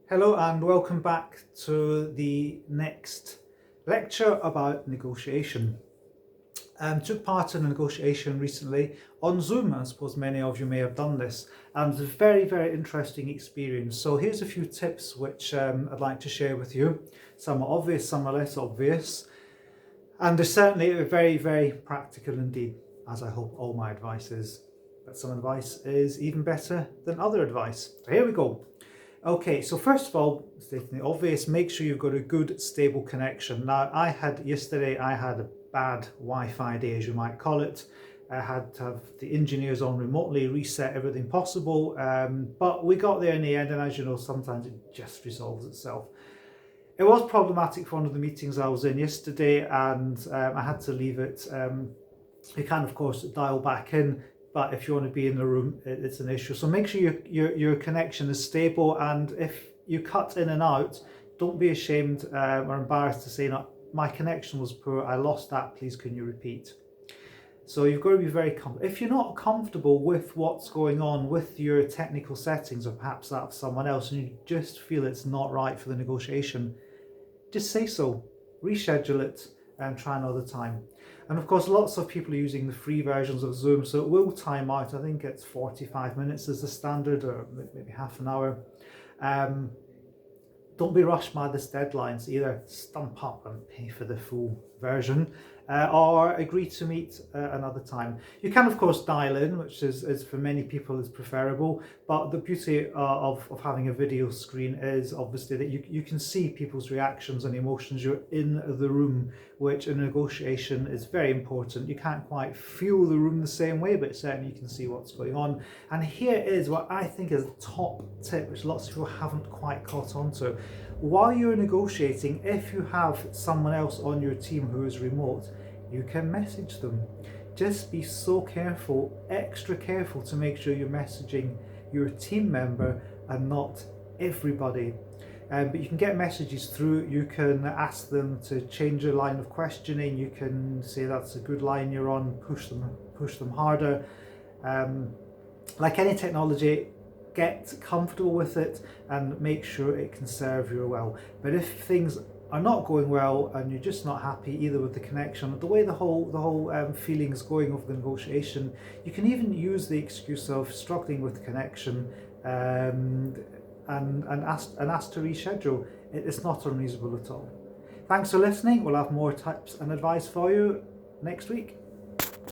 Hello and welcome back to the next lecture about negotiation. Took part in a negotiation recently on Zoom. I suppose many of you may have done this, and it's a very interesting experience. So here's a few tips which I'd like to share with you. Some are obvious, some are less obvious, and they're certainly very practical indeed, as I hope all my advice is. But some advice is even better than other advice. So here we go. Okay, so first of all, stating the obvious, make sure you've got a good stable connection. Now, yesterday I had a bad Wi-Fi day, as you might call it. I had to have the engineers on remotely, reset everything possible, but we got there in the end, and as you know, sometimes it just resolves itself. It was problematic for one of the meetings I was in yesterday, and I had to leave it. You can, of course, dial back in, but if you want to be in the room, it's an issue. So make sure your connection is stable, and if you cut in and out, don't be ashamed or embarrassed to say, "No, my connection was poor, I lost that, please can you repeat?" So you've got to be very comfortable. If you're not comfortable with what's going on with your technical settings, or perhaps that of someone else, and you just feel it's not right for the negotiation, just say so, reschedule it, and try another time. And of course, lots of people are using the free versions of Zoom, so it will time out. I think it's 45 minutes is the standard, or maybe half an hour. Don't be rushed by this deadline, so either stump up and pay for the full version, or agree to meet another time. You can of course dial in, which is for many people is preferable, but the beauty of having a video screen is obviously that you can see people's reactions and emotions. You're in the room, which in negotiation is very important. You can't quite feel the room the same way, but certainly you can see what's going on. And here is what I think is the top tip, which lots of people haven't quite caught on to. While you're negotiating, if you have someone else on your team who is remote, you can message them. Just be so careful, extra careful, to make sure you're messaging your team member and not everybody. But you can get messages through. You can ask them to change your line of questioning. You can say that's a good line you're on, push them harder. Like any technology, get comfortable with it and make sure it can serve you well. But if things are not going well and you're just not happy either with the connection or the way the whole feeling is going over the negotiation, you can even use the excuse of struggling with the connection and ask to reschedule. It's not unreasonable at all. Thanks for listening. We'll have more tips and advice for you next week.